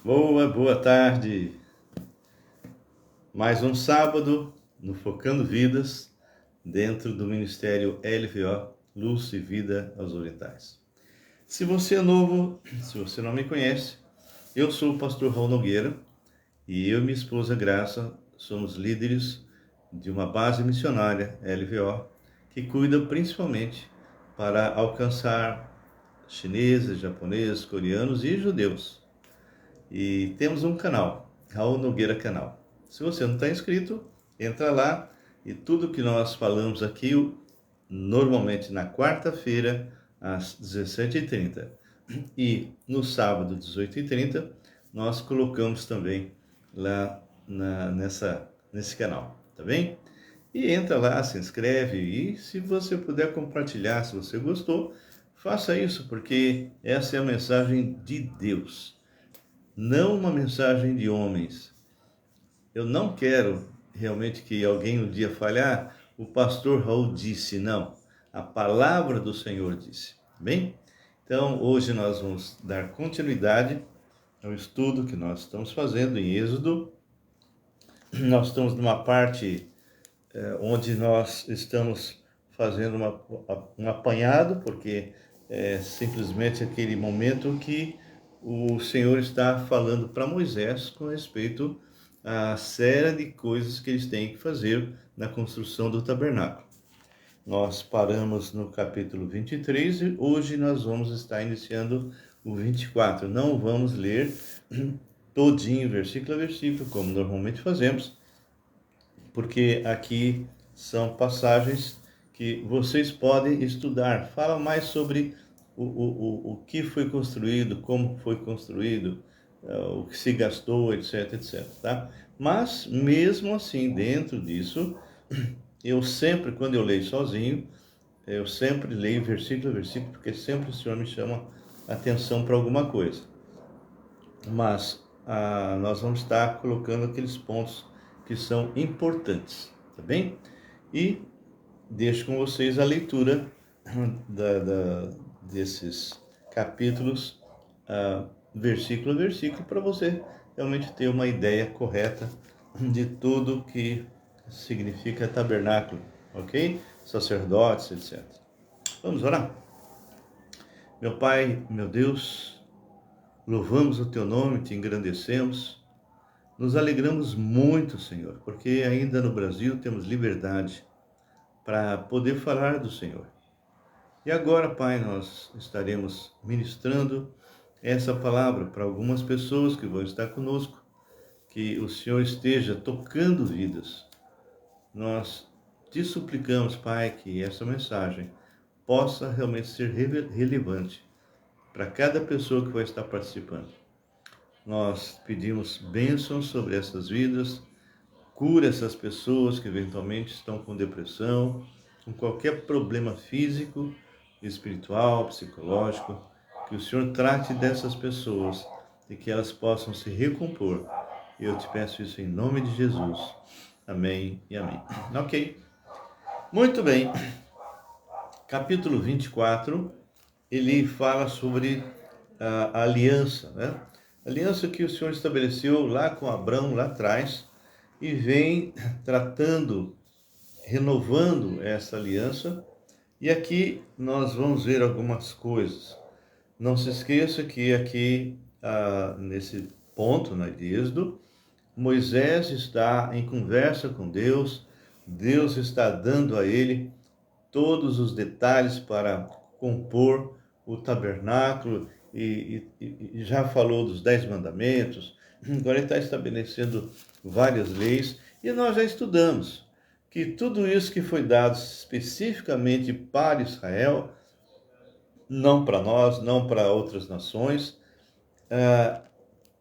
Boa tarde. Mais um sábado no Focando Vidas, dentro do Ministério LVO, Luz e Vida aos Orientais. Se você é novo, se você não me conhece, eu sou o pastor Raul Nogueira e eu e minha esposa Graça somos líderes de uma base missionária LVO que cuida principalmente para alcançar chineses, japoneses, coreanos e judeus. E temos um canal, Raul Nogueira Canal. Se você não está inscrito, entra lá e tudo que nós falamos aqui, normalmente na quarta-feira, às 17h30. E no sábado, 18h30, nós colocamos também lá nesse canal, tá bem? E entra lá, se inscreve e se você puder compartilhar, se você gostou, faça isso, porque essa é a mensagem de Deus. Não uma mensagem de homens. Eu não quero realmente que alguém um dia fale, o pastor Raul disse, não. A palavra do Senhor disse. Bem? Então, hoje nós vamos dar continuidade ao estudo que nós estamos fazendo em Êxodo. Nós estamos numa parte onde nós estamos fazendo um apanhado, porque é simplesmente aquele momento que o Senhor está falando para Moisés com respeito à série de coisas que eles têm que fazer na construção do tabernáculo. Nós paramos no capítulo 23 e hoje nós vamos estar iniciando o 24. Não vamos ler todinho, versículo a versículo, como normalmente fazemos, porque aqui são passagens que vocês podem estudar. Fala mais sobre o que foi construído, como foi construído, o que se gastou, etc, etc, tá? Mas, mesmo assim, dentro disso, eu sempre, quando eu leio sozinho, eu sempre leio versículo a versículo, porque sempre o Senhor me chama a atenção para alguma coisa. Mas nós vamos estar colocando aqueles pontos que são importantes, tá bem? E deixo com vocês a leitura desses capítulos, versículo a versículo, para você realmente ter uma ideia correta de tudo que significa tabernáculo, ok? Sacerdotes, etc. Vamos orar? Meu Pai, meu Deus, louvamos o Teu nome, Te engrandecemos, nos alegramos muito, Senhor, porque ainda no Brasil temos liberdade para poder falar do Senhor. E agora, Pai, nós estaremos ministrando essa palavra para algumas pessoas que vão estar conosco, que o Senhor esteja tocando vidas. Nós te suplicamos, Pai, que essa mensagem possa realmente ser relevante para cada pessoa que vai estar participando. Nós pedimos bênçãos sobre essas vidas, cura essas pessoas que eventualmente estão com depressão, com qualquer problema físico, espiritual, psicológico, que o Senhor trate dessas pessoas e que elas possam se recompor. Eu te peço isso em nome de Jesus. Amém e amém. Ok. Muito bem. Capítulo 24, ele fala sobre a aliança, né? A aliança que o Senhor estabeleceu lá com Abraão, lá atrás, e vem tratando, renovando essa aliança. E aqui nós vamos ver algumas coisas. Não se esqueça que aqui, nesse ponto, de Êxodo, Moisés está em conversa com Deus, Deus está dando a ele todos os detalhes para compor o tabernáculo e já falou dos 10 mandamentos, agora ele está estabelecendo várias leis e nós já estudamos que tudo isso que foi dado especificamente para Israel, não para nós, não para outras nações,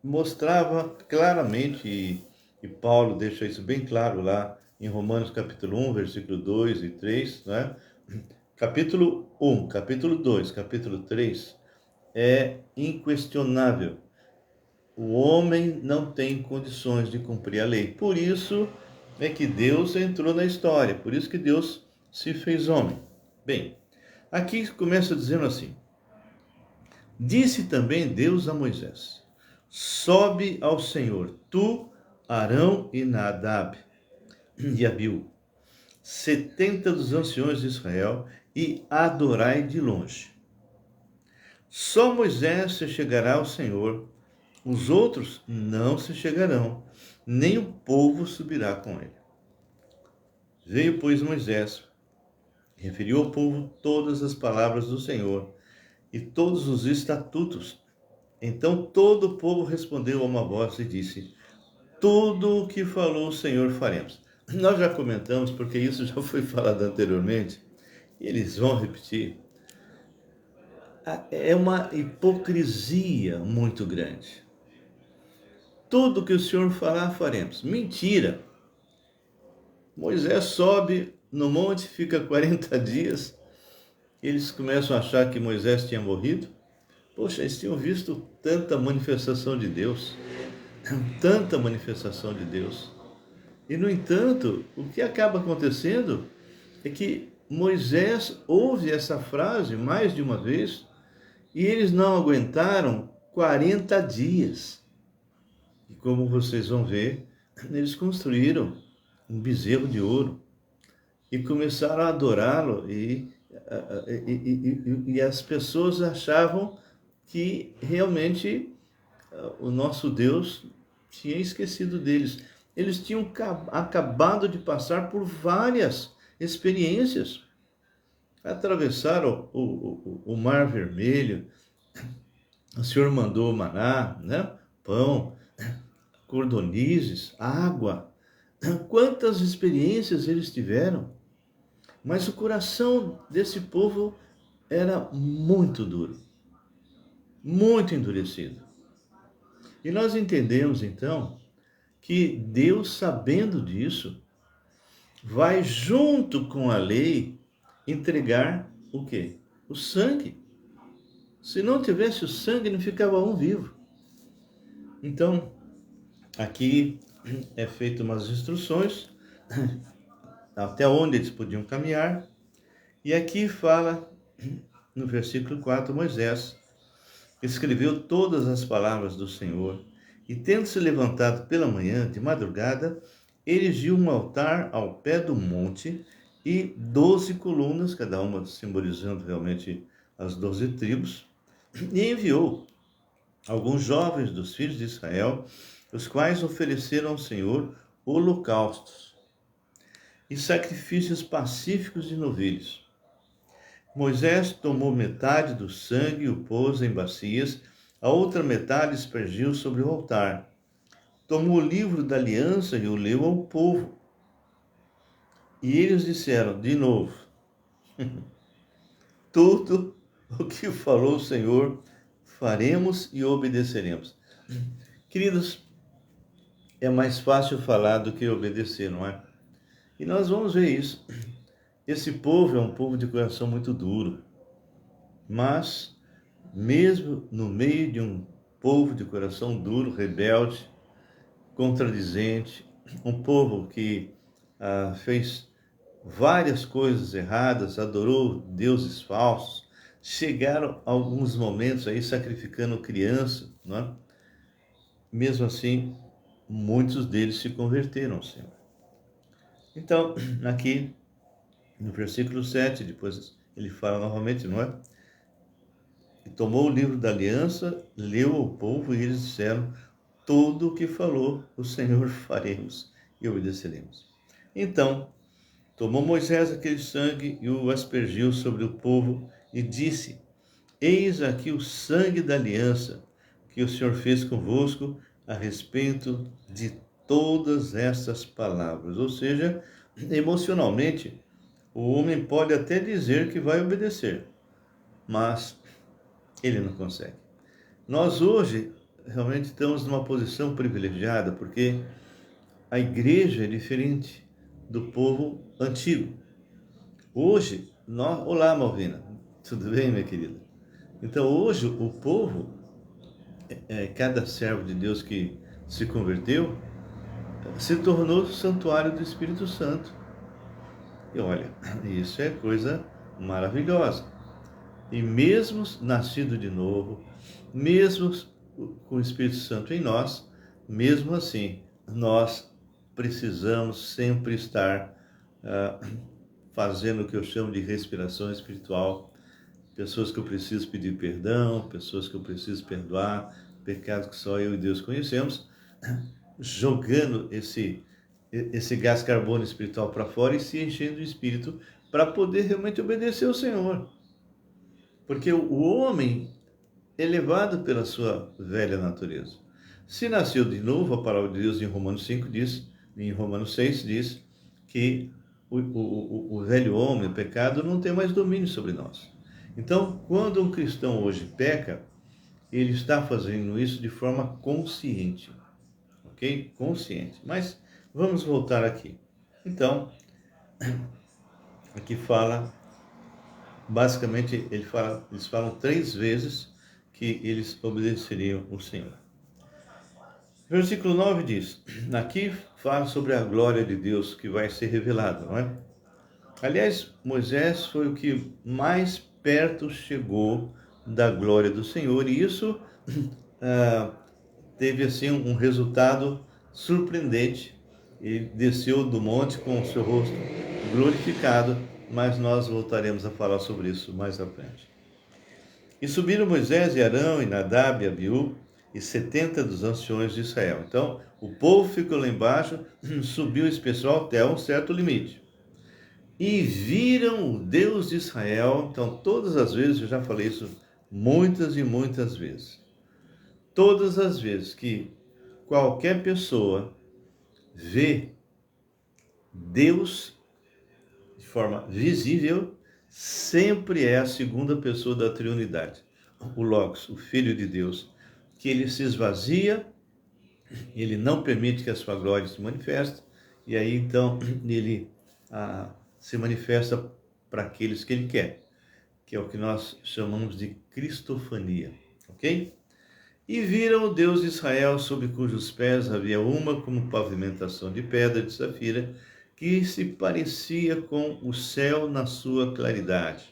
mostrava claramente, e Paulo deixa isso bem claro lá em Romanos capítulo 1, versículo 2 e 3, né? Capítulo 1, capítulo 2, capítulo 3, é inquestionável. O homem não tem condições de cumprir a lei. Por isso é que Deus entrou na história, por isso que Deus se fez homem. Bem, aqui começa dizendo assim: disse também Deus a Moisés: sobe ao Senhor, tu, Arão e Nadab e Abiú, 70 dos anciões de Israel, e adorai de longe. Só Moisés se chegará ao Senhor, os outros não se chegarão, nem o povo subirá com ele. Veio, pois, Moisés, referiu ao povo todas as palavras do Senhor e todos os estatutos. Então todo o povo respondeu a uma voz e disse: tudo o que falou o Senhor faremos. Nós já comentamos, porque isso já foi falado anteriormente, e eles vão repetir. É uma hipocrisia muito grande. Tudo que o Senhor falar, faremos. Mentira! Moisés sobe no monte, fica 40 dias, eles começam a achar que Moisés tinha morrido. Poxa, eles tinham visto tanta manifestação de Deus, tanta manifestação de Deus. E, no entanto, o que acaba acontecendo é que Moisés ouve essa frase mais de uma vez e eles não aguentaram 40 dias. E como vocês vão ver, eles construíram um bezerro de ouro e começaram a adorá-lo e as pessoas achavam que realmente o nosso Deus tinha esquecido deles. Eles tinham acabado de passar por várias experiências. Atravessaram o Mar Vermelho, o Senhor mandou maná, né? Pão, cordonizes, água. Quantas experiências eles tiveram, mas o coração desse povo era muito duro, muito endurecido. E nós entendemos então que Deus, sabendo disso, vai junto com a lei entregar o quê? O sangue. Se não tivesse o sangue, não ficava um vivo. Então, aqui é feito umas instruções até onde eles podiam caminhar. E aqui fala, no versículo 4, Moisés escreveu todas as palavras do Senhor, e tendo se levantado pela manhã, de madrugada, erigiu um altar ao pé do monte e 12 colunas, cada uma simbolizando realmente as 12 tribos, e enviou alguns jovens dos filhos de Israel, os quais ofereceram ao Senhor holocaustos e sacrifícios pacíficos de novilhos. Moisés tomou metade do sangue e o pôs em bacias, a outra metade aspergiu sobre o altar. Tomou o livro da aliança e o leu ao povo. E eles disseram, de novo, tudo o que falou o Senhor, faremos e obedeceremos. Queridos, é mais fácil falar do que obedecer, não é? E nós vamos ver isso. Esse povo é um povo de coração muito duro, mas mesmo no meio de um povo de coração duro, rebelde, contradizente, um povo que fez várias coisas erradas, adorou deuses falsos, chegaram alguns momentos aí sacrificando criança, não é? Mesmo assim, muitos deles se converteram ao Senhor. Então, aqui no versículo 7, depois ele fala novamente, não é? E tomou o livro da aliança, leu ao povo e eles disseram, tudo o que falou o Senhor faremos e obedeceremos. Então, tomou Moisés aquele sangue e o aspergiu sobre o povo e disse, eis aqui o sangue da aliança que o Senhor fez convosco a respeito de todas estas palavras. Ou seja, emocionalmente, o homem pode até dizer que vai obedecer, mas ele não consegue. Nós hoje realmente estamos numa posição privilegiada, porque a igreja é diferente do povo antigo. Hoje, olá Malvina, tudo bem, minha querida? Então hoje o povo, cada servo de Deus que se converteu, se tornou santuário do Espírito Santo. E olha, isso é coisa maravilhosa. E mesmo nascido de novo, mesmo com o Espírito Santo em nós, mesmo assim, nós precisamos sempre estar fazendo o que eu chamo de respiração espiritual. Pessoas que eu preciso pedir perdão, pessoas que eu preciso perdoar, pecados que só eu e Deus conhecemos, jogando esse gás carbônico espiritual para fora e se enchendo de espírito para poder realmente obedecer ao Senhor. Porque o homem é levado pela sua velha natureza. Se nasceu de novo, a palavra de Deus em Romanos 5 diz, em Romanos 6 diz que o velho homem, o pecado, não tem mais domínio sobre nós. Então, quando um cristão hoje peca, ele está fazendo isso de forma consciente, ok? Consciente. Mas vamos voltar aqui. Então, aqui fala, basicamente, eles falam 3 vezes que eles obedeceriam o Senhor. Versículo 9 diz, aqui fala sobre a glória de Deus que vai ser revelada, não é? Aliás, Moisés foi o que mais perto chegou da glória do Senhor, e isso teve assim um resultado surpreendente. Ele desceu do monte com o seu rosto glorificado, mas nós voltaremos a falar sobre isso mais à frente. E subiram Moisés e Arão e Nadab e Abiú e 70 dos anciões de Israel. Então, o povo ficou lá embaixo, subiu esse pessoal até um certo limite. E viram o Deus de Israel. Então, todas as vezes, eu já falei isso muitas e muitas vezes. Todas as vezes que qualquer pessoa vê Deus de forma visível, sempre é a segunda pessoa da Trindade, o Logos, o Filho de Deus, que ele se esvazia, ele não permite que a sua glória se manifeste, e aí então ele se manifesta para aqueles que ele quer, que é o que nós chamamos de cristofania, ok? E viram o Deus de Israel, sob cujos pés havia uma como pavimentação de pedra de safira, que se parecia com o céu na sua claridade.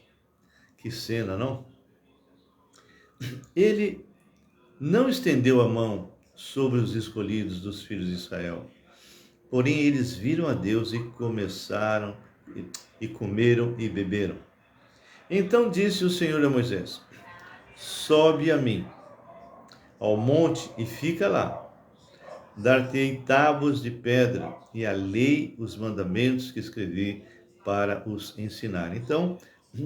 Que cena, não? Ele não estendeu a mão sobre os escolhidos dos filhos de Israel. Porém, eles viram a Deus e começaram, e comeram e beberam. Então disse o Senhor a Moisés, sobe a mim, ao monte, e fica lá. Dar-te-ei tábuas de pedra e a lei, os mandamentos que escrevi para os ensinar. Então,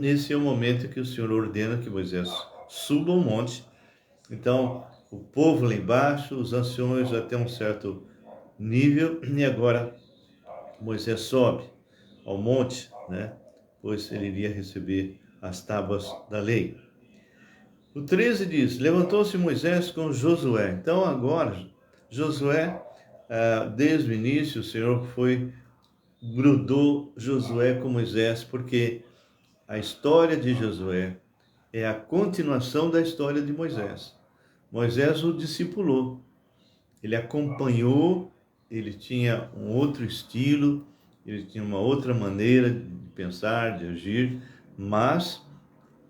esse é o momento que o Senhor ordena que Moisés suba ao monte. Então, o povo lá embaixo, os anciões até um certo nível, e agora Moisés sobe ao monte, né? Pois ele iria receber as tábuas da lei. O 13 diz, levantou-se Moisés com Josué. Então agora, Josué, desde o início, o Senhor grudou Josué com Moisés, porque a história de Josué é a continuação da história de Moisés. Moisés o discipulou, ele acompanhou, ele tinha um outro estilo, ele tinha uma outra maneira de pensar, de agir, mas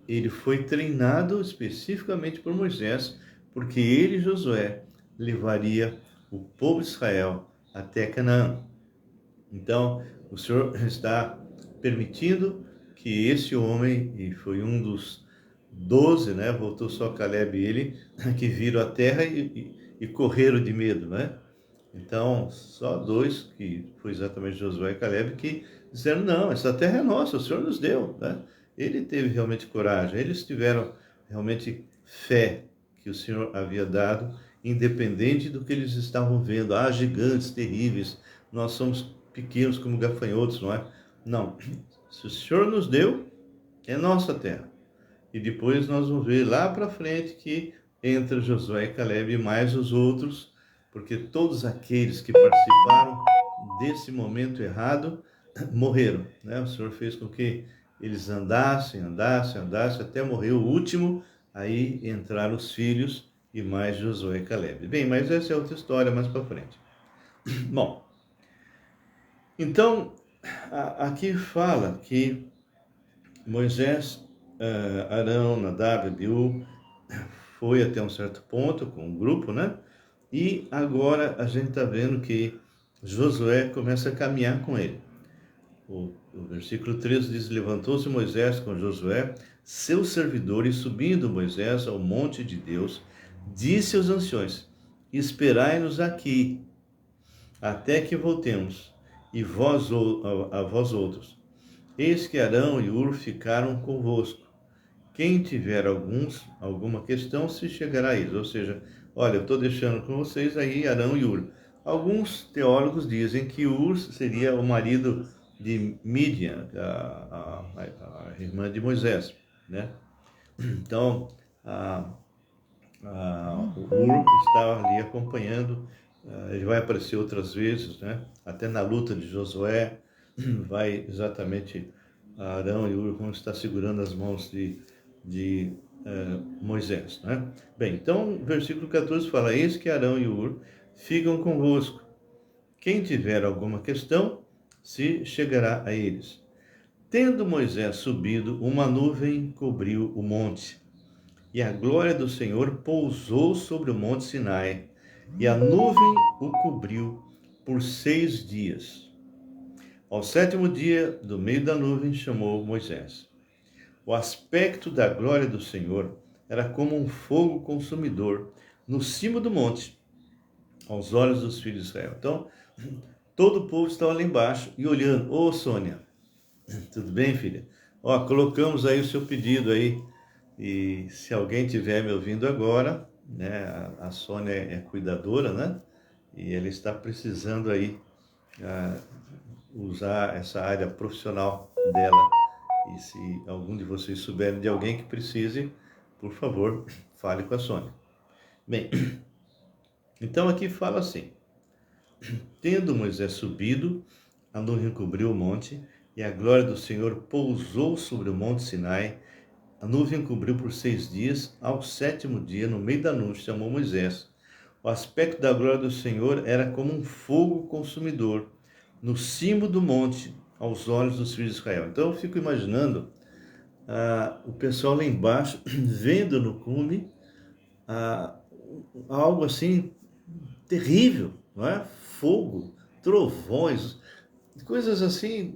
ele foi treinado especificamente por Moisés, porque ele, Josué, levaria o povo de Israel até Canaã. Então, o Senhor está permitindo que esse homem, e foi um dos 12, né? Voltou só Caleb e ele, que viram a terra e correram de medo, né? Então, só 2, que foi exatamente Josué e Caleb, que disseram, não, essa terra é nossa, o Senhor nos deu, né? Ele teve realmente coragem, eles tiveram realmente fé que o Senhor havia dado, independente do que eles estavam vendo. Ah, gigantes terríveis, nós somos pequenos como gafanhotos, não é? Não, se o Senhor nos deu, é nossa terra. E depois nós vamos ver lá para frente que entra Josué e Caleb e mais os outros, porque todos aqueles que participaram desse momento errado morreram, né? O Senhor fez com que eles andassem até morrer o último. Aí entraram os filhos e mais Josué e Caleb. Bem, mas essa é outra história mais para frente. Bom, então aqui fala que Moisés, Arão, Nadab, Abiú foi até um certo ponto com um grupo, né? E agora a gente está vendo que Josué começa a caminhar com ele. O versículo 13 diz: levantou-se Moisés com Josué, seu servidor, e subindo Moisés ao monte de Deus, disse aos anciões: esperai-nos aqui, até que voltemos, e a vós outros. Eis que Arão e Hur ficaram convosco. Quem tiver alguma questão, se chegará a eles. Ou seja, olha, eu estou deixando com vocês aí Arão e Hur. Alguns teólogos dizem que Hur seria o marido de Mídian, a irmã de Moisés, né? Então, o Hur está ali acompanhando, ele vai aparecer outras vezes, né? Até na luta de Josué, vai exatamente Arão e Hur vão estar segurando as mãos de Moisés, né? Bem, então, versículo 14 fala: eis que Arão e Hur ficam convosco. Quem tiver alguma questão, se chegará a eles. Tendo Moisés subido, uma nuvem cobriu o monte, e a glória do Senhor pousou sobre o monte Sinai, e a nuvem o cobriu por 6 dias. Ao 7º dia, do meio da nuvem, chamou Moisés. O aspecto da glória do Senhor era como um fogo consumidor no cimo do monte, aos olhos dos filhos de Israel. Então, todo o povo estava lá embaixo e olhando. Ô, Sônia, tudo bem, filha? Ó, colocamos aí o seu pedido aí. E se alguém estiver me ouvindo agora, né, a Sônia é cuidadora, né? E ela está precisando aí usar essa área profissional dela. E se algum de vocês souberem de alguém que precise, por favor, fale com a Sônia. Bem, então aqui fala assim: tendo Moisés subido, a nuvem cobriu o monte, e a glória do Senhor pousou sobre o monte Sinai. A nuvem cobriu por 6 dias. Ao 7º dia, no meio da nuvem, chamou Moisés. O aspecto da glória do Senhor era como um fogo consumidor no cimo do monte, aos olhos dos filhos de Israel. Então eu fico imaginando o pessoal lá embaixo vendo no cume algo assim terrível, não é? Fogo, trovões, coisas assim.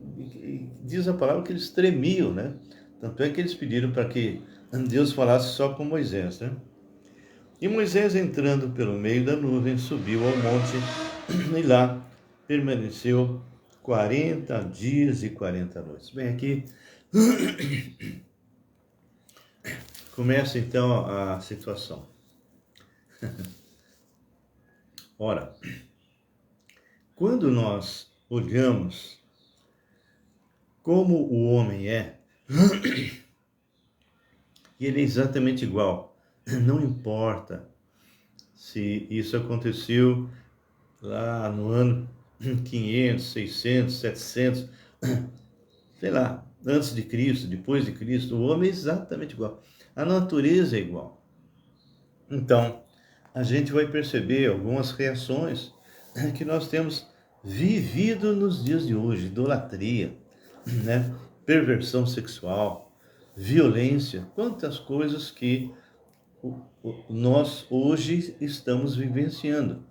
Diz a palavra que eles tremiam, né? Tanto é que eles pediram para que Deus falasse só com Moisés, né? E Moisés, entrando pelo meio da nuvem, subiu ao monte e lá permaneceu 40 dias e 40 noites. Bem, aqui começa então a situação. Ora, quando nós olhamos como o homem é, e ele é exatamente igual, não importa se isso aconteceu lá no ano 500, 600, 700, sei lá, antes de Cristo, depois de Cristo, o homem é exatamente igual. A natureza é igual. Então, a gente vai perceber algumas reações que nós temos vivido nos dias de hoje: idolatria, né? Perversão sexual, violência, quantas coisas que nós hoje estamos vivenciando.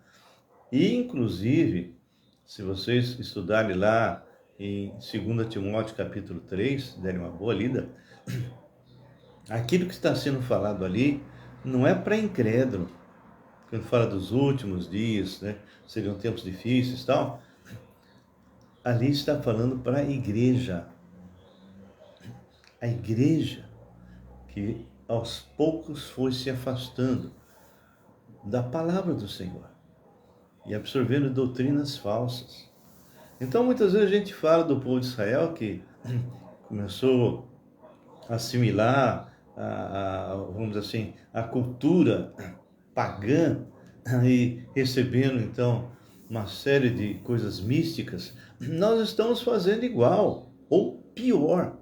E, inclusive, se vocês estudarem lá em 2 Timóteo capítulo 3, derem uma boa lida, aquilo que está sendo falado ali não é para incrédulo. Quando fala dos últimos dias, né, seriam tempos difíceis e tal, ali está falando para a igreja. A igreja que aos poucos foi se afastando da palavra do Senhor e absorvendo doutrinas falsas. Então, muitas vezes a gente fala do povo de Israel que começou a assimilar vamos dizer assim, a cultura pagã e recebendo então uma série de coisas místicas. Nós estamos fazendo igual ou pior.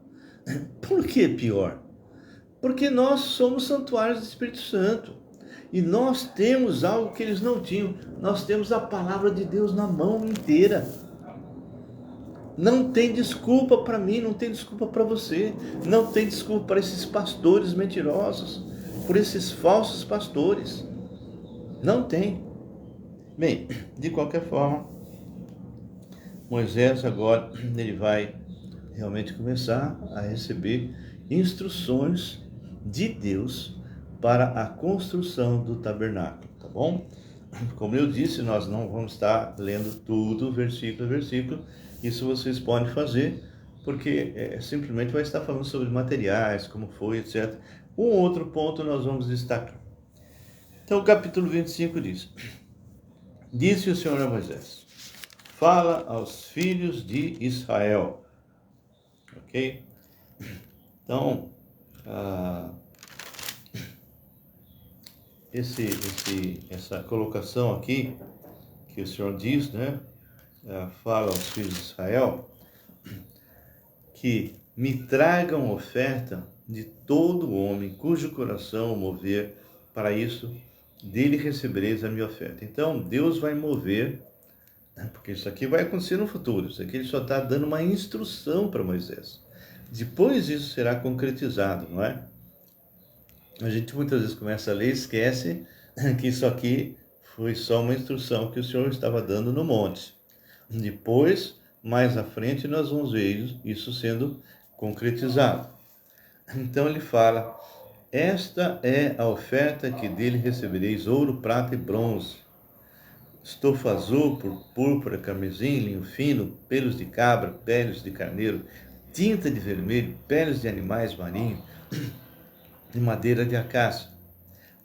Por que pior? Porque nós somos santuários do Espírito Santo e nós temos algo que eles não tinham. Nós temos a palavra de Deus na mão inteira. Não tem desculpa para mim, não tem desculpa para você, não tem desculpa para esses pastores mentirosos por esses falsos pastores. Não tem. Bem, de qualquer forma, Moisés agora ele vai realmente começar a receber instruções de Deus para a construção do tabernáculo, tá bom? Como eu disse, nós não vamos estar lendo tudo, versículo a versículo. Isso vocês podem fazer, porque simplesmente vai estar falando sobre materiais, como foi, etc. Um outro ponto nós vamos destacar. Então, o capítulo 25 diz: Disse o Senhor a Moisés: Fala aos filhos de Israel. Ok? Então, essa colocação aqui, que o Senhor diz, né? Fala aos filhos de Israel, que me tragam oferta de todo homem cujo coração o mover para isso, dele recebereis a minha oferta. Então, Deus vai mover, porque isso aqui vai acontecer no futuro, isso aqui ele só está dando uma instrução para Moisés. Depois isso será concretizado, não é? A gente muitas vezes começa a ler e esquece que isso aqui foi só uma instrução que o Senhor estava dando no monte. Depois, mais à frente, nós vamos ver isso sendo concretizado. Então ele fala: esta é a oferta que dele recebereis: ouro, prata e bronze, estofa azul, púrpura, carmesim, linho fino, pelos de cabra, peles de carneiro, tinta de vermelho, peles de animais marinhos, de madeira de acácia,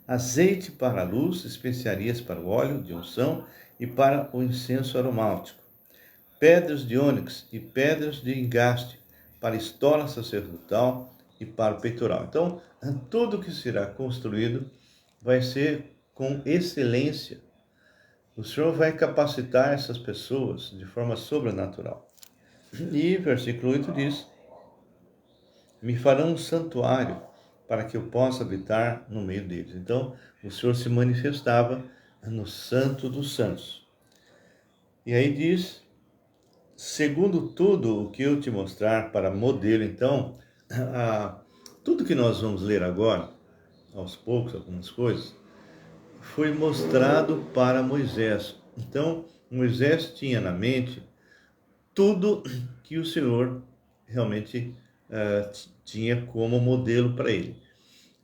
azeite para a luz, especiarias para o óleo de unção e para o incenso aromático, pedras de ônix e pedras de engaste para a estola sacerdotal e para o peitoral. Então, tudo que será construído vai ser com excelência. O Senhor vai capacitar essas pessoas de forma sobrenatural. E versículo 8 diz: me farão um santuário para que eu possa habitar no meio deles. Então, o Senhor se manifestava no Santo dos Santos. E aí diz: segundo tudo o que eu te mostrar para modelo. Então, tudo que nós vamos ler agora, aos poucos, algumas coisas, foi mostrado para Moisés. Então, Moisés tinha na mente tudo que o Senhor realmente tinha como modelo para ele.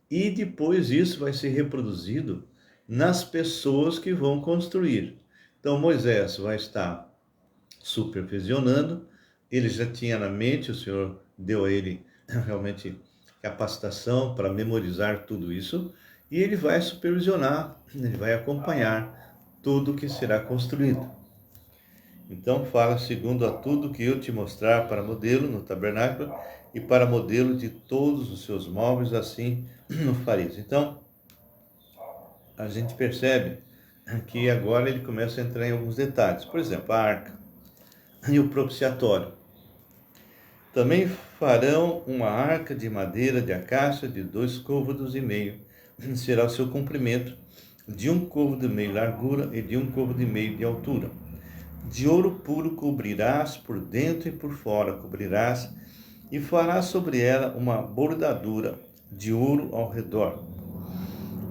E depois isso vai ser reproduzido nas pessoas que vão construir. Então, Moisés vai estar supervisionando, ele já tinha na mente, o Senhor deu a ele realmente capacitação para memorizar tudo isso, e ele vai supervisionar, ele vai acompanhar tudo que será construído. Então fala: segundo a tudo que eu te mostrar para modelo no tabernáculo e para modelo de todos os seus móveis, assim o fareis. Então, a gente percebe que agora ele começa a entrar em alguns detalhes. Por exemplo, a arca e o propiciatório. Também farão uma arca de madeira de acácia de 2,5 côvados. Será o seu comprimento, de 1,5 côvado de largura e de 1,5 côvado de altura. De ouro puro cobrirás por dentro e por fora, cobrirás, e farás sobre ela uma bordadura de ouro ao redor.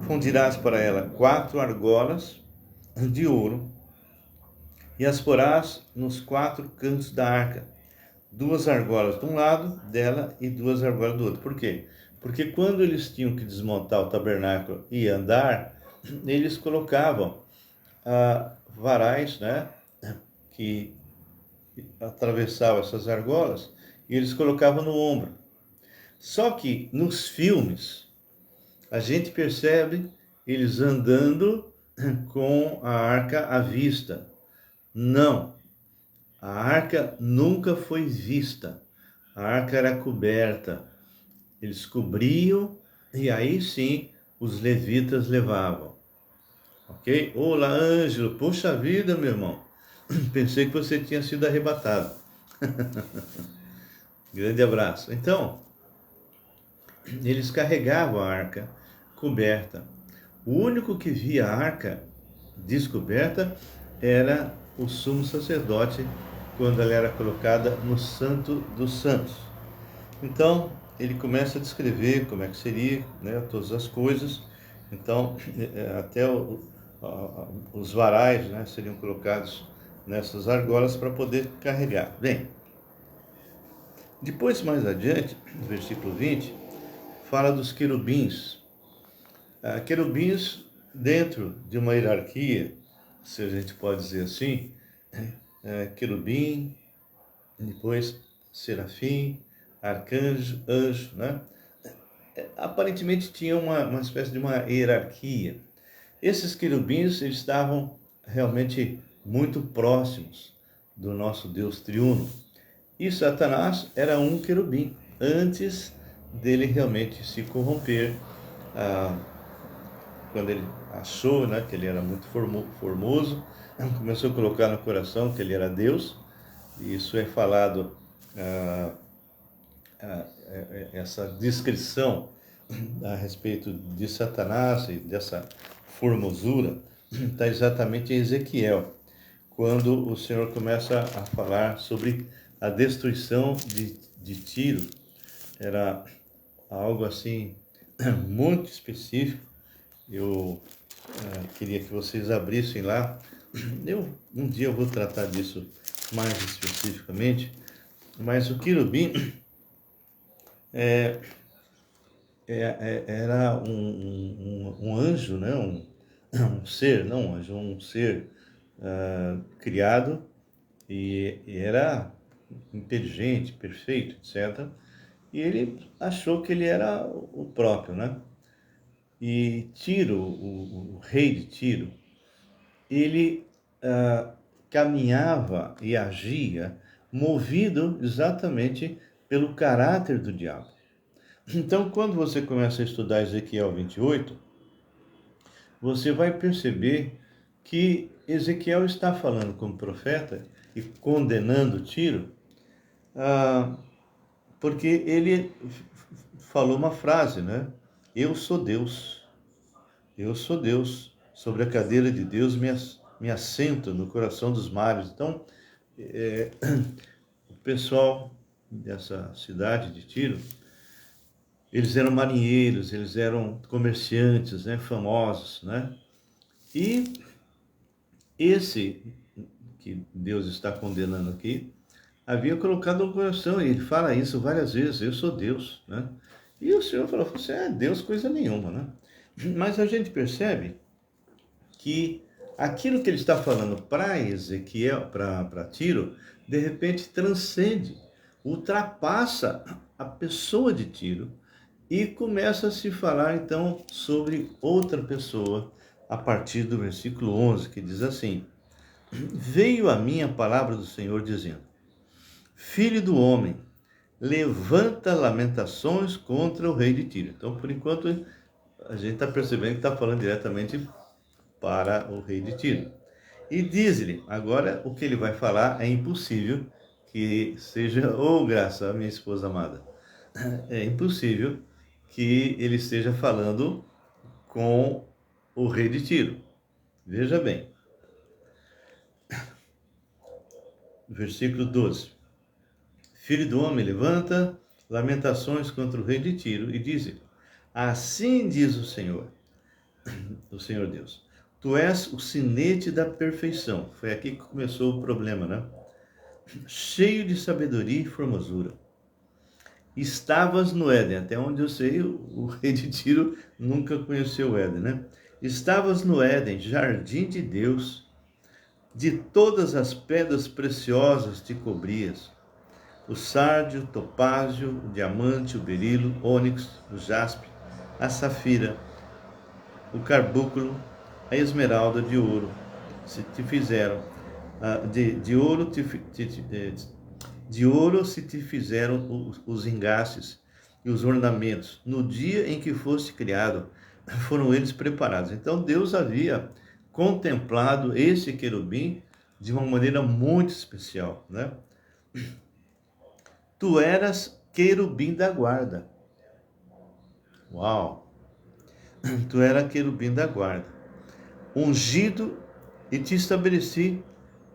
Fundirás para ela 4 argolas de ouro, e as porás nos 4 cantos da arca, 2 argolas de um lado dela e 2 argolas do outro. Por quê? Porque quando eles tinham que desmontar o tabernáculo e andar, eles colocavam varais, né, que atravessavam essas argolas, e eles colocavam no ombro. Só que nos filmes, a gente percebe eles andando com a arca à vista. Não, a arca nunca foi vista, a arca era coberta. Eles cobriam e aí sim os levitas levavam. Ok? Olá, Ângelo, poxa vida, meu irmão, pensei que você tinha sido arrebatado. Grande abraço. Então, eles carregavam a arca coberta. O único que via a arca descoberta era o sumo sacerdote, quando ela era colocada no Santo dos Santos. Então, ele começa a descrever como é que seria, né, todas as coisas. Então, até os varais, né, seriam colocados nessas argolas para poder carregar. Bem, depois, mais adiante, no versículo 20, fala dos querubins. Querubins dentro de uma hierarquia, se a gente pode dizer assim, querubim, depois serafim, arcanjo, anjo, né? Aparentemente tinha uma espécie de uma hierarquia. Esses querubins eles estavam realmente muito próximos do nosso Deus triuno. E Satanás era um querubim, antes dele realmente se corromper, quando ele achou, né, que ele era muito formoso, começou a colocar no coração que ele era Deus. E isso é falado, essa descrição a respeito de Satanás e dessa formosura, está exatamente em Ezequiel, quando o Senhor começa a falar sobre a destruição de Tiro. Era algo assim muito específico. Eu queria que vocês abrissem lá. Um dia eu vou tratar disso mais especificamente, mas o querubim era um anjo, né? Um ser, não um anjo, um ser criado, e era inteligente, perfeito, etc. E ele achou que ele era o próprio, né? E Tiro, o rei de Tiro, ele caminhava e agia movido exatamente pelo caráter do diabo. Então, quando você começa a estudar Ezequiel 28, você vai perceber que Ezequiel está falando como profeta e condenando Tiro, porque ele falou uma frase, né? Eu sou Deus, sobre a cadeira de Deus me assento no coração dos mares. Então, o pessoal dessa cidade de Tiro, eles eram marinheiros, eles eram comerciantes, né, famosos, né? E esse que Deus está condenando aqui, havia colocado no coração, e ele fala isso várias vezes, eu sou Deus, né? E o Senhor falou, você é Deus coisa nenhuma, né? Mas a gente percebe que aquilo que ele está falando para Ezequiel, para Tiro, de repente transcende, ultrapassa a pessoa de Tiro e começa a se falar então sobre outra pessoa a partir do versículo 11, que diz assim: veio a mim a palavra do Senhor dizendo: filho do homem, levanta lamentações contra o rei de Tiro. Então, por enquanto, a gente está percebendo que está falando diretamente para o rei de Tiro. E diz-lhe, agora o que ele vai falar é impossível que seja, graça, minha esposa amada, é impossível que ele esteja falando com o rei de Tiro. Veja bem, versículo 12. Filho do homem, levanta lamentações contra o rei de Tiro e diz-lhe: assim diz o Senhor Deus, tu és o sinete da perfeição. Foi aqui que começou o problema, né? Cheio de sabedoria e formosura. Estavas no Éden, até onde eu sei, o rei de Tiro nunca conheceu o Éden, né? Estavas no Éden, jardim de Deus, de todas as pedras preciosas te cobrias, o sárdio, o topázio, o diamante, o berilo, ônix, o jaspe, a safira, o carbúnculo, a esmeralda de ouro, se te fizeram, de ouro se te fizeram os engastes e os ornamentos. No dia em que foste criado, foram eles preparados. Então Deus havia contemplado esse querubim de uma maneira muito especial, né? Tu eras querubim da guarda. Uau! Tu eras querubim da guarda, ungido, e te estabeleci,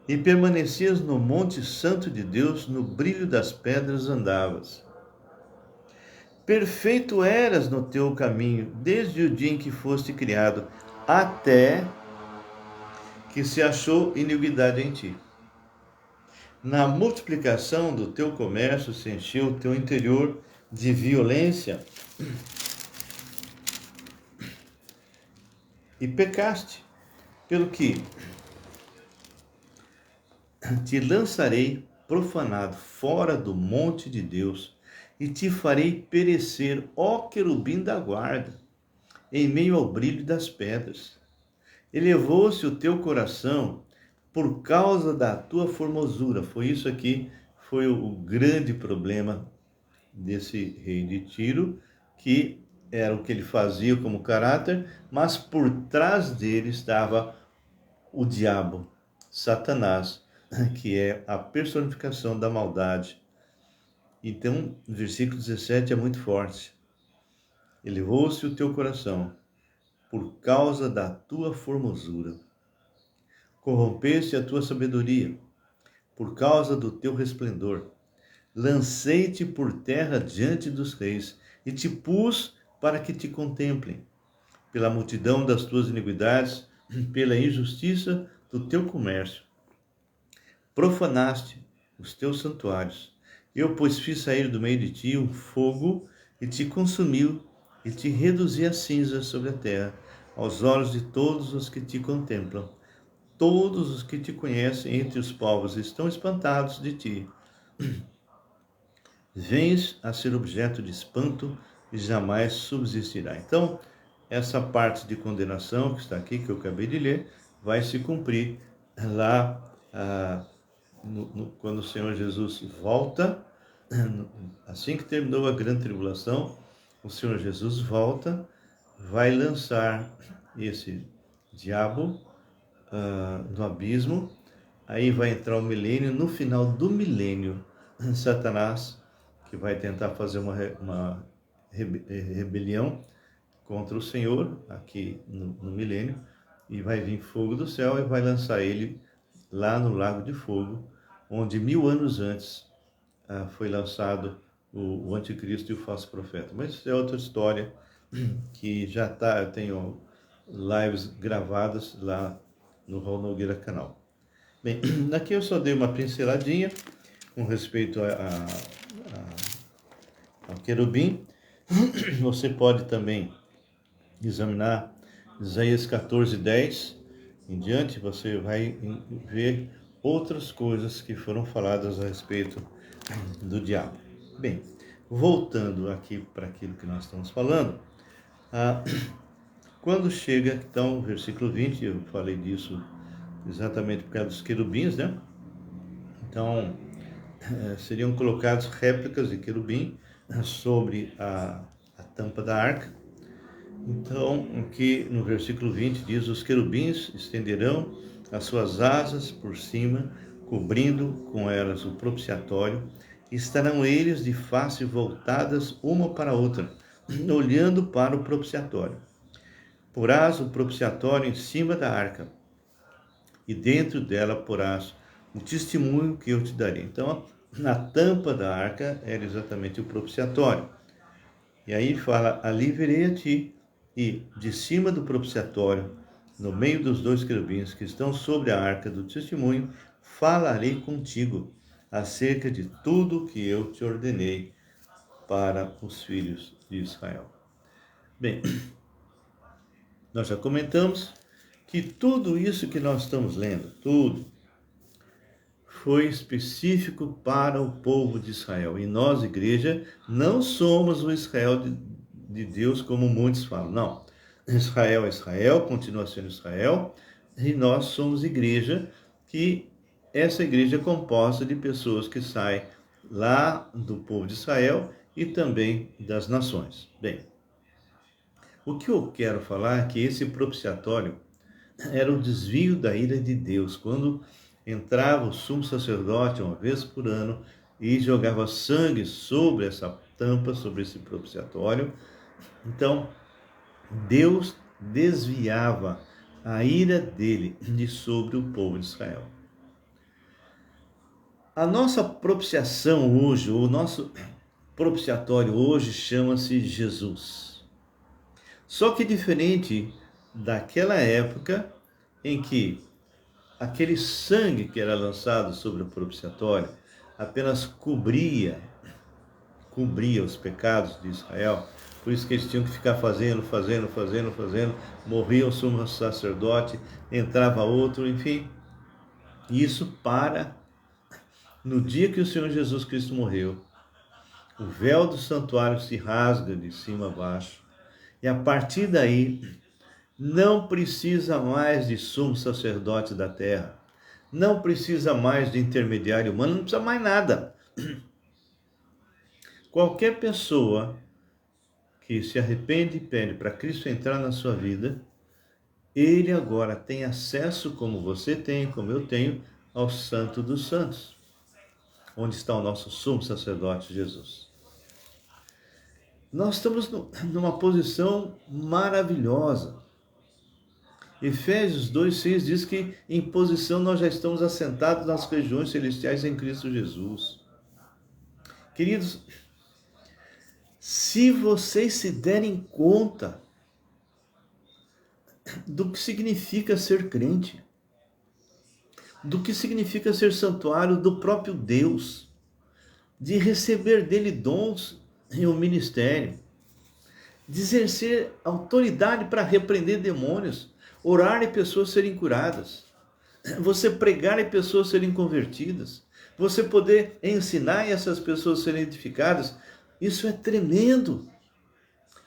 e permanecias no monte santo de Deus, no brilho das pedras andavas. Perfeito eras no teu caminho, desde o dia em que foste criado, até que se achou iniquidade em ti. Na multiplicação do teu comércio se encheu o teu interior de violência e pecaste, pelo que te lançarei profanado fora do monte de Deus e te farei perecer, ó querubim da guarda, em meio ao brilho das pedras. Elevou-se o teu coração por causa da tua formosura. Foi isso aqui, foi o grande problema desse rei de Tiro, que era o que ele fazia como caráter, mas por trás dele estava o diabo, Satanás, que é a personificação da maldade. Então, o versículo 17 é muito forte. Elevou-se o teu coração por causa da tua formosura. Corrompeste a tua sabedoria por causa do teu resplendor. Lancei-te por terra diante dos reis e te pus para que te contemplem. Pela multidão das tuas iniquidades, pela injustiça do teu comércio. Profanaste os teus santuários. Eu, pois, fiz sair do meio de ti um fogo e te consumiu e te reduzi a cinza sobre a terra, aos olhos de todos os que te contemplam. Todos os que te conhecem entre os povos estão espantados de ti. Vens a ser objeto de espanto e jamais subsistirá. Então, essa parte de condenação que está aqui, que eu acabei de ler, vai se cumprir lá quando o Senhor Jesus volta, assim que terminou a grande tribulação, o Senhor Jesus volta, vai lançar esse diabo no abismo, aí vai entrar o milênio. No final do milênio, Satanás, que vai tentar fazer uma rebelião contra o Senhor, aqui no milênio, e vai vir fogo do céu e vai lançar ele lá no lago de fogo, onde 1000 anos antes foi lançado o anticristo e o falso profeta. Mas isso é outra história que já está, eu tenho lives gravadas lá no Raul Nogueira canal. Bem, aqui eu só dei uma pinceladinha com respeito ao querubim. Você pode também examinar Isaías 14:10 em diante, você vai ver outras coisas que foram faladas a respeito do diabo. Bem, voltando aqui para aquilo que nós estamos falando, quando chega, então, o versículo 20, eu falei disso exatamente por causa dos querubins, né? Então, seriam colocados réplicas de querubim sobre a tampa da arca. Então, aqui no versículo 20 diz: os querubins estenderão as suas asas por cima, cobrindo com elas o propiciatório, e estarão eles de face voltadas uma para a outra, olhando para o propiciatório. Porás o propiciatório em cima da arca, e dentro dela porás o testemunho que eu te darei. Então, na tampa da arca era exatamente o propiciatório. E aí fala: ali verei a ti, e de cima do propiciatório, no meio dos dois querubins que estão sobre a arca do testemunho, falarei contigo acerca de tudo que eu te ordenei para os filhos de Israel. Bem, nós já comentamos que tudo isso que nós estamos lendo, tudo, foi específico para o povo de Israel. E nós, igreja, não somos o Israel de Deus como muitos falam. Não. Israel é Israel, continua sendo Israel, e nós somos igreja, que essa igreja é composta de pessoas que saem lá do povo de Israel e também das nações. Bem, o que eu quero falar é que esse propiciatório era o desvio da ira de Deus, quando entrava o sumo sacerdote uma vez por ano e jogava sangue sobre essa tampa, sobre esse propiciatório. Então, Deus desviava a ira dele de sobre o povo de Israel. A nossa propiciação hoje, o nosso propiciatório hoje chama-se Jesus. Só que diferente daquela época em que aquele sangue que era lançado sobre o propiciatório apenas cobria os pecados de Israel, por isso que eles tinham que ficar fazendo, morria o sumo sacerdote, entrava outro, enfim. Isso para no dia que o Senhor Jesus Cristo morreu, o véu do santuário se rasga de cima a baixo, e a partir daí não precisa mais de sumo sacerdote da terra, não precisa mais de intermediário humano, não precisa mais nada. Qualquer pessoa que se arrepende e pede para Cristo entrar na sua vida, ele agora tem acesso, como você tem, como eu tenho, ao Santo dos Santos, onde está o nosso sumo sacerdote Jesus. Nós estamos numa posição maravilhosa. Efésios 2,6 diz que em posição nós já estamos assentados nas regiões celestiais em Cristo Jesus. Queridos, se vocês se derem conta do que significa ser crente, do que significa ser santuário do próprio Deus, de receber dele dons em um ministério, de exercer autoridade para repreender demônios, orar e pessoas serem curadas, você pregar e pessoas serem convertidas, você poder ensinar e essas pessoas serem edificadas, isso é tremendo.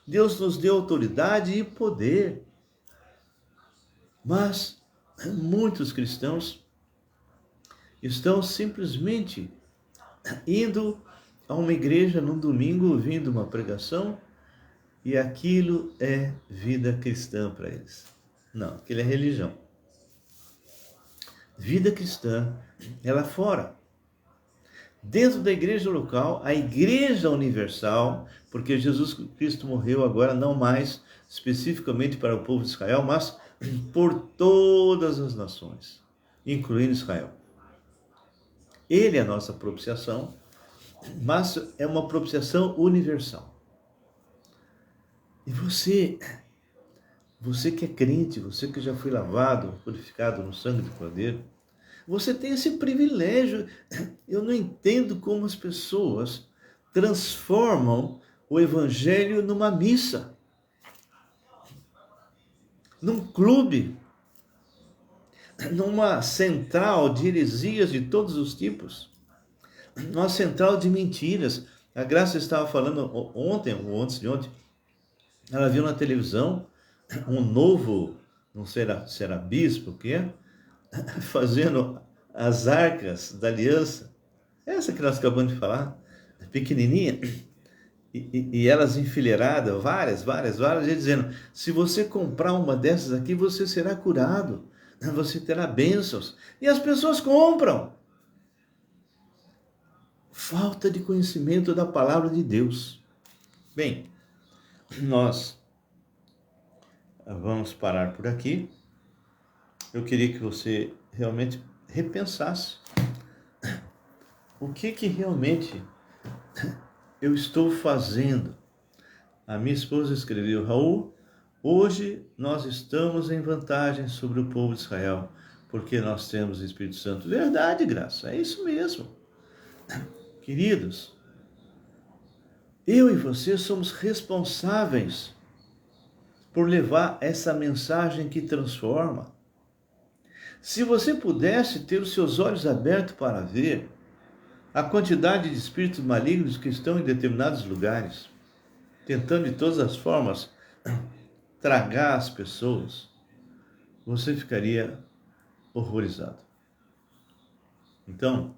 Deus nos deu autoridade e poder. Mas muitos cristãos estão simplesmente indo a uma igreja num domingo, ouvindo uma pregação, e aquilo é vida cristã para eles. Não, aquilo é religião. Vida cristã é lá fora. Dentro da igreja local, a igreja universal, porque Jesus Cristo morreu agora não mais especificamente para o povo de Israel, mas por todas as nações, incluindo Israel. Ele é a nossa propiciação, mas é uma propiciação universal. E você que é crente, você que já foi lavado, purificado no sangue do Cordeiro, você tem esse privilégio. Eu não entendo como as pessoas transformam o evangelho numa missa, num clube, numa central de heresias de todos os tipos, numa central de mentiras. A Graça estava falando ontem, ou antes de ontem, ela viu na televisão um novo, não sei se era bispo, o que é, fazendo as arcas da aliança, essa que nós acabamos de falar, pequenininha, e elas enfileiradas, várias, e dizendo, se você comprar uma dessas aqui, você será curado, você terá bênçãos, e as pessoas compram. Falta de conhecimento da palavra de Deus. Bem, nós vamos parar por aqui. Eu queria que você realmente repensasse o que realmente eu estou fazendo. A minha esposa escreveu, Raul, hoje nós estamos em vantagem sobre o povo de Israel, porque nós temos o Espírito Santo. Verdade, Graça, é isso mesmo. Queridos, eu e você somos responsáveis por levar essa mensagem que transforma. Se você pudesse ter os seus olhos abertos para ver a quantidade de espíritos malignos que estão em determinados lugares, tentando de todas as formas tragar as pessoas, você ficaria horrorizado. Então,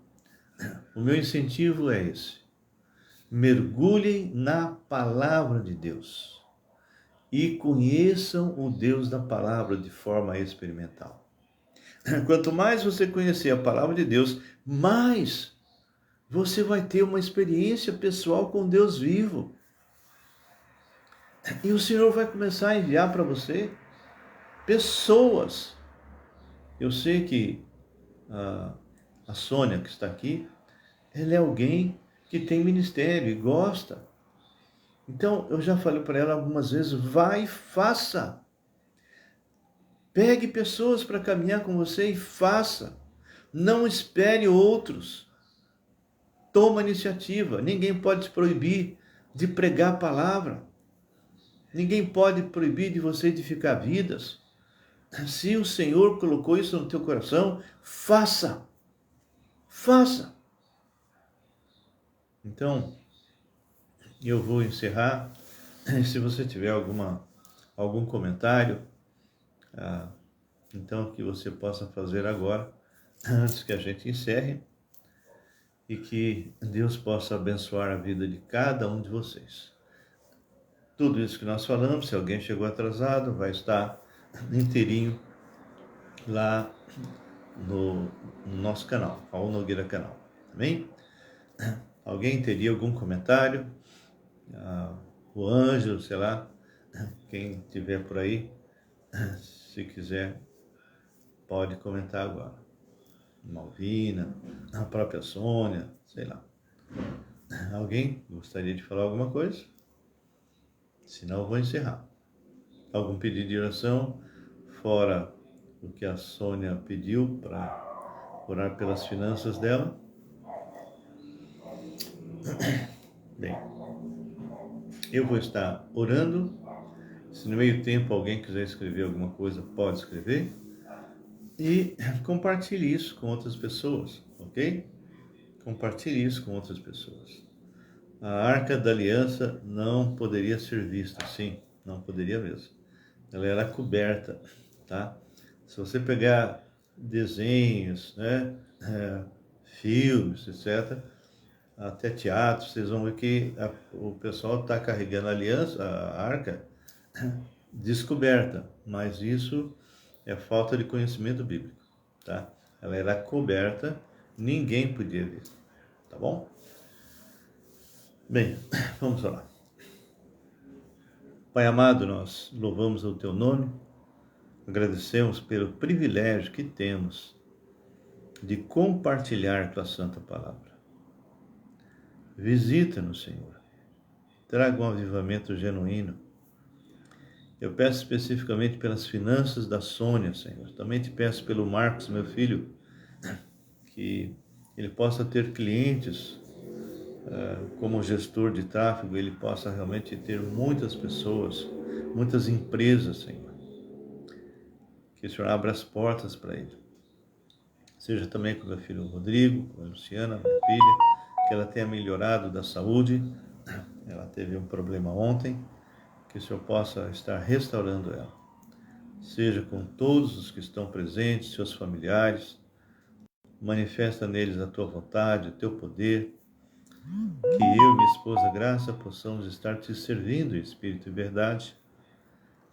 o meu incentivo é esse. Mergulhem na palavra de Deus e conheçam o Deus da palavra de forma experimental. Quanto mais você conhecer a palavra de Deus, mais você vai ter uma experiência pessoal com Deus vivo. E o Senhor vai começar a enviar para você pessoas. Eu sei que a Sônia, que está aqui, ela é alguém que tem ministério e gosta. Então, eu já falei para ela algumas vezes, vai e faça. Pegue pessoas para caminhar com você e faça. Não espere outros. Toma iniciativa. Ninguém pode te proibir de pregar a palavra. Ninguém pode proibir de você edificar vidas. Se o Senhor colocou isso no teu coração, faça. Faça. Então, eu vou encerrar. Se você tiver algum comentário, então que você possa fazer agora, antes que a gente encerre, e que Deus possa abençoar a vida de cada um de vocês. Tudo isso que nós falamos, se alguém chegou atrasado, vai estar inteirinho lá no nosso canal, Raul Nogueira Canal. Amém? Alguém teria algum comentário? O Ângelo, sei lá, quem tiver por aí, se quiser, pode comentar agora. Malvina, a própria Sônia, sei lá. Alguém gostaria de falar alguma coisa? Senão eu vou encerrar. Algum pedido de oração, fora o que a Sônia pediu para orar pelas finanças dela? Bem, eu vou estar orando. Se no meio tempo alguém quiser escrever alguma coisa, pode escrever. E compartilhe isso com outras pessoas, ok? Compartilhe isso com outras pessoas. A Arca da Aliança não poderia ser vista, sim, não poderia mesmo. Ela era coberta, tá? Se você pegar desenhos, né, filmes, etc., até teatro, vocês vão ver que o pessoal está carregando a aliança, a arca, descoberta, mas isso é falta de conhecimento bíblico, tá? Ela era coberta, ninguém podia ver, tá bom? Bem, vamos lá. Pai amado, nós louvamos o teu nome, agradecemos pelo privilégio que temos de compartilhar tua santa palavra. Visita-nos, Senhor. Traga um avivamento genuíno. Eu peço especificamente pelas finanças da Sônia, Senhor. Também te peço pelo Marcos, meu filho, que ele possa ter clientes, como gestor de tráfego, ele possa realmente ter muitas pessoas, muitas empresas, Senhor. Que o Senhor abra as portas para ele. Seja também com meu filho Rodrigo, com a Luciana, minha filha, que ela tenha melhorado da saúde. Ela teve um problema ontem, que o Senhor possa estar restaurando ela. Seja com todos os que estão presentes, seus familiares, manifesta neles a tua vontade, o teu poder, que eu e minha esposa Graça possamos estar te servindo em espírito e verdade.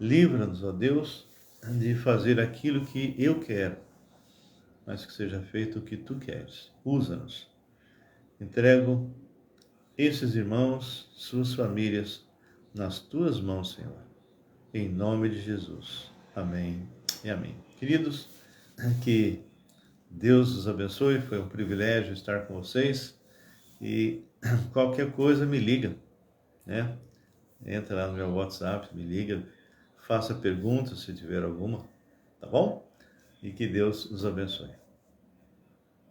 Livra-nos, ó Deus, de fazer aquilo que eu quero, mas que seja feito o que tu queres. Usa-nos. Entrego esses irmãos, suas famílias, nas tuas mãos, Senhor. Em nome de Jesus. Amém e amém. Queridos, que Deus os abençoe. Foi um privilégio estar com vocês. E qualquer coisa me liga, né? Entra lá no meu WhatsApp, me liga, faça perguntas se tiver alguma, tá bom? E que Deus os abençoe.